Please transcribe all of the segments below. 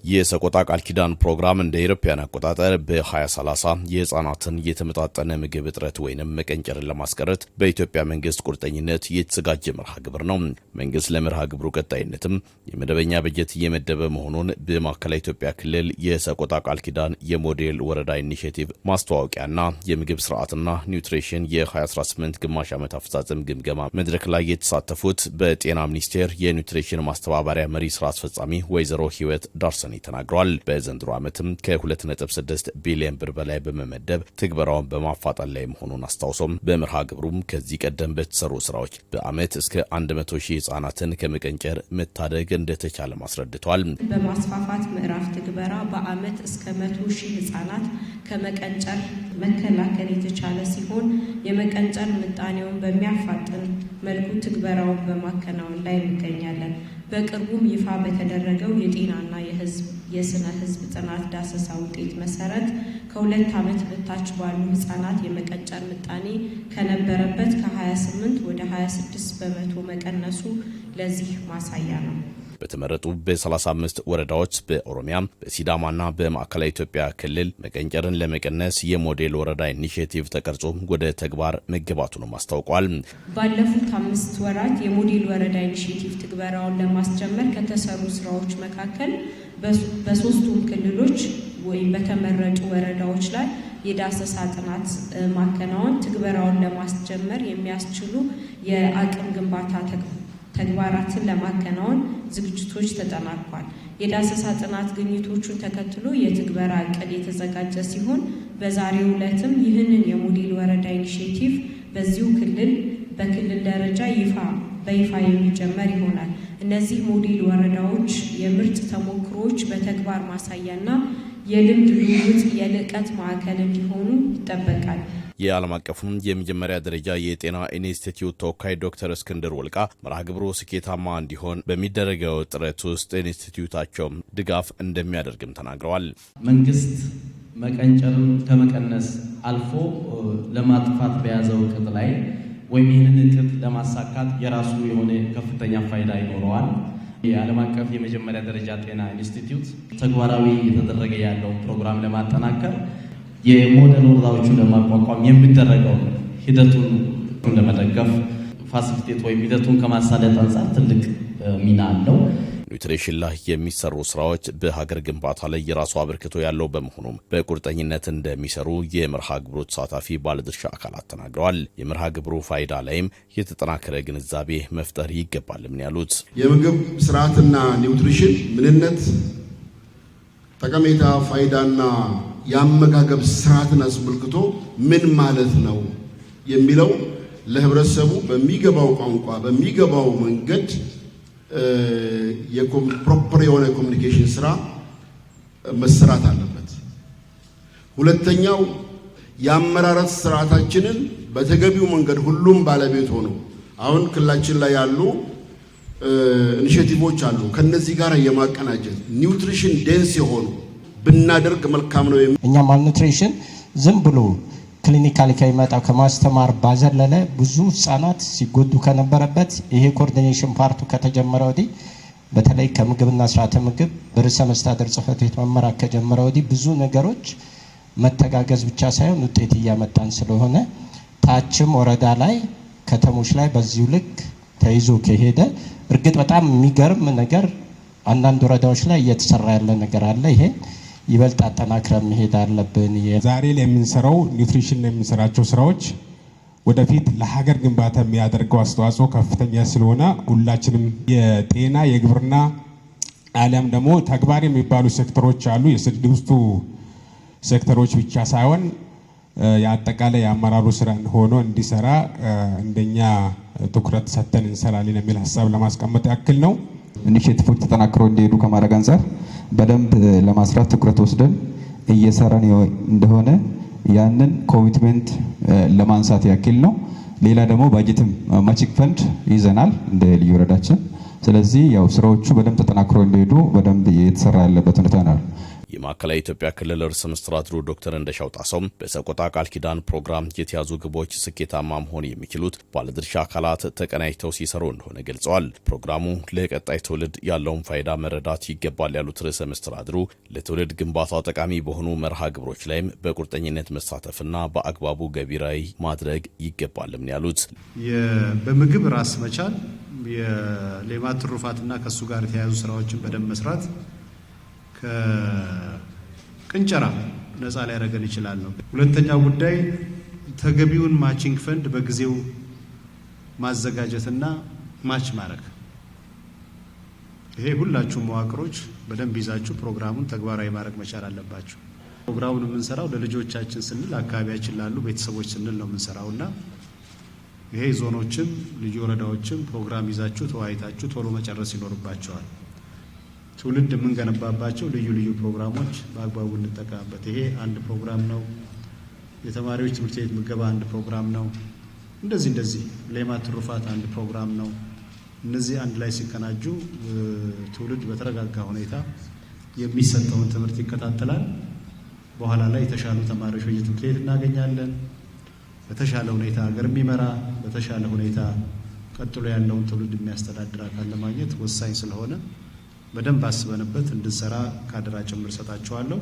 የሰቆጣ ቃል ኪዳን ፕሮግራም እንደ አውሮፓውያን አቆጣጠር በ2030 የህፃናትን የተመጣጠነ ምግብ እጥረት ወይንም መቀንጨርን ለማስቀረት በኢትዮጵያ መንግስት ቁርጠኝነት የተዘጋጀ መርሃ ግብር ነው። መንግስት ለመርሃ ግብሩ ቀጣይነትም የመደበኛ በጀት እየመደበ መሆኑን በማዕከላዊ ኢትዮጵያ ክልል የሰቆጣ ቃል ኪዳን የሞዴል ወረዳ ኢኒሼቲቭ ማስተዋወቂያና የምግብ ስርዓትና ኒውትሪሽን የ2018 ግማሽ ዓመት አፈጻጸም ግምገማ መድረክ ላይ የተሳተፉት በጤና ሚኒስቴር የኒውትሪሽን ማስተባበሪያ መሪ ስራ አስፈጻሚ ወይዘሮ ህይወት ዳርሰን ተናግረዋል። በዘንድሮ ዓመትም ከ2.6 ቢሊዮን ብር በላይ በመመደብ ትግበራውን በማፋጠን ላይ መሆኑን አስታውሶም በመርሃ ግብሩም ከዚህ ቀደም በተሰሩ ስራዎች በአመት እስከ 100 ሺህ ህጻናትን ከመቀንጨር መታደግ እንደተቻለ አስረድተዋል። በማስፋፋት ምዕራፍ ትግበራ በአመት እስከ 100 ሺህ ህጻናት ከመቀንጨር መከላከል የተቻለ ሲሆን የመቀንጨር ምጣኔውን በሚያፋጥን መልኩ ትግበራውን በማከናወን ላይ እንገኛለን። በቅርቡም ይፋ በተደረገው የጤናና የስነ ህዝብ ጥናት ዳሰሳ ውጤት መሰረት ከ2 ዓመት በታች ባሉ ህጻናት የመቀንጨር ምጣኔ ከነበረበት ከ28 ወደ 26 በመቶ መቀነሱ ለዚህ ማሳያ ነው። በተመረጡ በ35 ወረዳዎች በኦሮሚያ በሲዳማና በማዕከላዊ ኢትዮጵያ ክልል መቀንጨርን ለመቀነስ የሞዴል ወረዳ ኢኒሼቲቭ ተቀርጾ ወደ ተግባር መገባቱንም አስታውቋል። ባለፉት 5 ወራት የሞዴል ወረዳ ኢኒሼቲቭ ትግበራውን ለማስጀመር ከተሰሩ ስራዎች መካከል በሶስቱም ክልሎች ወይም በተመረጡ ወረዳዎች ላይ የዳሰሳ ጥናት ማከናወን ትግበራውን ለማስጀመር የሚያስችሉ የአቅም ግንባታ ተግባራትን ለማከናወን ዝግጅቶች ተጠናቋል። የዳሰሳ ጥናት ግኝቶቹን ተከትሎ የትግበራ እቅድ የተዘጋጀ ሲሆን በዛሬው ዕለትም ይህንን የሞዴል ወረዳ ኢኒሼቲቭ በዚሁ ክልል በክልል ደረጃ በይፋ የሚጀመር ይሆናል። እነዚህ ሞዴል ወረዳዎች የምርጥ ተሞክሮዎች በተግባር ማሳያና የልምድ ልውውጥ የልቀት ማዕከል እንዲሆኑ ይጠበቃል። የዓለም አቀፉን የመጀመሪያ ደረጃ የጤና ኢንስቲትዩት ተወካይ ዶክተር እስክንድር ወልቃ መርሃ ግብሩ ስኬታማ እንዲሆን በሚደረገው ጥረት ውስጥ ኢንስቲትዩታቸው ድጋፍ እንደሚያደርግም ተናግረዋል። መንግስት መቀንጨርን ከመቀነስ አልፎ ለማጥፋት በያዘው እቅድ ላይ ወይም ይህንን እቅድ ለማሳካት የራሱ የሆነ ከፍተኛ ፋይዳ ይኖረዋል። የዓለም አቀፍ የመጀመሪያ ደረጃ ጤና ኢንስቲትዩት ተግባራዊ እየተደረገ ያለው ፕሮግራም ለማጠናከር የሞዴል ወረዳዎቹን ለማቋቋም የሚደረገው ሂደቱን ለመደገፍ ፋሲሊቴት ወይም ሂደቱን ከማሳለጥ አንጻር ትልቅ ሚና አለው። ኒውትሪሽን ላይ የሚሰሩ ስራዎች በሀገር ግንባታ ላይ የራሱ አበርክቶ ያለው በመሆኑም በቁርጠኝነት እንደሚሰሩ የመርሃ ግብሩ ተሳታፊ ባለድርሻ አካላት ተናግረዋል። የመርሃ ግብሩ ፋይዳ ላይም የተጠናከረ ግንዛቤ መፍጠር ይገባል ምን ያሉት የምግብ ስርዓትና ኒውትሪሽን ምንነት፣ ጠቀሜታ፣ ፋይዳና የአመጋገብ ስርዓትን አስመልክቶ ምን ማለት ነው የሚለው ለህብረተሰቡ በሚገባው ቋንቋ በሚገባው መንገድ ፕሮፐር የሆነ ኮሚኒኬሽን ስራ መሰራት አለበት። ሁለተኛው የአመራረት ስርዓታችንን በተገቢው መንገድ ሁሉም ባለቤት ሆኖ አሁን ክልላችን ላይ ያሉ ኢኒሼቲቮች አሉ። ከነዚህ ጋር የማቀናጀት ኒውትሪሽን ዴንስ የሆኑ ብናደርግ መልካም ነው። እኛ ማልኑትሪሽን ዝም ብሎ ክሊኒካሊ ከሚመጣው ከማስተማር ባዘለለ ብዙ ህጻናት ሲጎዱ ከነበረበት ይሄ ኮኦርዲኔሽን ፓርቱ ከተጀመረ ወዲህ በተለይ ከምግብና ስርዓተ ምግብ በርዕሰ መስተዳድር ጽሕፈት ቤት መመራት ከጀመረ ወዲህ ብዙ ነገሮች መተጋገዝ ብቻ ሳይሆን ውጤት እያመጣን ስለሆነ ታችም ወረዳ ላይ ከተሞች ላይ በዚሁ ልክ ተይዞ ከሄደ እርግጥ በጣም የሚገርም ነገር አንዳንድ ወረዳዎች ላይ እየተሰራ ያለ ነገር አለ። ይሄ ይበልጥ አጠናክረን መሄድ አለብን። ዛሬ ላይ የምንሰራው ኒውትሪሽን ላይ የምንሰራቸው ስራዎች ወደፊት ለሀገር ግንባታ የሚያደርገው አስተዋጽኦ ከፍተኛ ስለሆነ ሁላችንም የጤና የግብርና አሊያም ደግሞ ተግባር የሚባሉ ሴክተሮች አሉ። የስድስቱ ሴክተሮች ብቻ ሳይሆን የአጠቃላይ የአመራሩ ስራ ሆኖ እንዲሰራ እንደኛ ትኩረት ሰጥተን እንሰራለን የሚል ሀሳብ ለማስቀመጥ ያክል ነው። ኢኒሼቲቮች ተጠናክረው እንዲሄዱ ከማድረግ አንጻር በደንብ ለማስራት ትኩረት ወስደን እየሰራን እንደሆነ ያንን ኮሚትመንት ለማንሳት ያክል ነው። ሌላ ደግሞ ባጀትም ማቺክ ፈንድ ይዘናል እንደ ልዩ ወረዳችን። ስለዚህ ያው ስራዎቹ በደንብ ተጠናክረው እንዲሄዱ በደንብ እየተሰራ ያለበት ሁኔታ ነው። የማዕከላዊ ኢትዮጵያ ክልል ርዕሰ መስተዳድሩ ዶክተር እንደሻው ጣሰው በሰቆጣ ቃል ኪዳን ፕሮግራም የተያዙ ግቦች ስኬታማ መሆን የሚችሉት ባለድርሻ አካላት ተቀናጅተው ሲሰሩ እንደሆነ ገልጸዋል። ፕሮግራሙ ለቀጣይ ትውልድ ያለውን ፋይዳ መረዳት ይገባል ያሉት ርዕሰ መስተዳድሩ ለትውልድ ግንባታ ጠቃሚ በሆኑ መርሃ ግብሮች ላይም በቁርጠኝነት መሳተፍና በአግባቡ ገቢራዊ ማድረግ ይገባልም ያሉት በምግብ ራስ መቻል የሌማት ትሩፋትና ከሱ ጋር የተያያዙ ስራዎችን በደንብ መስራት ከቅንጨራ ነፃ ሊያደርገን ይችላል ነው። ሁለተኛው ጉዳይ ተገቢውን ማቺንግ ፈንድ በጊዜው ማዘጋጀትና ማች ማድረግ። ይሄ ሁላችሁ መዋቅሮች በደንብ ይዛችሁ ፕሮግራሙን ተግባራዊ ማድረግ መቻል አለባችሁ። ፕሮግራሙን የምንሰራው ለልጆቻችን ስንል አካባቢያችን ላሉ ቤተሰቦች ስንል ነው የምንሰራውና ይሄ ዞኖችም ልዩ ወረዳዎችም ፕሮግራም ይዛችሁ ተወያይታችሁ ቶሎ መጨረስ ይኖርባቸዋል። ትውልድ የምንገነባባቸው ልዩ ልዩ ፕሮግራሞች በአግባቡ እንጠቀምበት። ይሄ አንድ ፕሮግራም ነው። የተማሪዎች ትምህርት ቤት ምገባ አንድ ፕሮግራም ነው። እንደዚህ ሌማት ትሩፋት አንድ ፕሮግራም ነው። እነዚህ አንድ ላይ ሲቀናጁ ትውልድ በተረጋጋ ሁኔታ የሚሰጠውን ትምህርት ይከታተላል። በኋላ ላይ የተሻሉ ተማሪዎች በየትምህርት ቤት እናገኛለን። በተሻለ ሁኔታ ሀገር የሚመራ በተሻለ ሁኔታ ቀጥሎ ያለውን ትውልድ የሚያስተዳድር አካል ለማግኘት ወሳኝ ስለሆነ በደንብ አስበንበት እንድንሰራ ካደራ ጭምር ሰጣቸዋለሁ።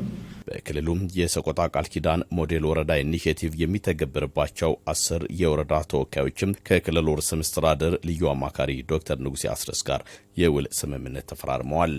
በክልሉም የሰቆጣ ቃል ኪዳን ሞዴል ወረዳ ኢኒሼቲቭ የሚተገበርባቸው 10 የወረዳ ተወካዮችም ከክልሉ ርዕሰ መስተዳድር ልዩ አማካሪ ዶክተር ንጉሴ አስረስ ጋር የውል ስምምነት ተፈራርመዋል።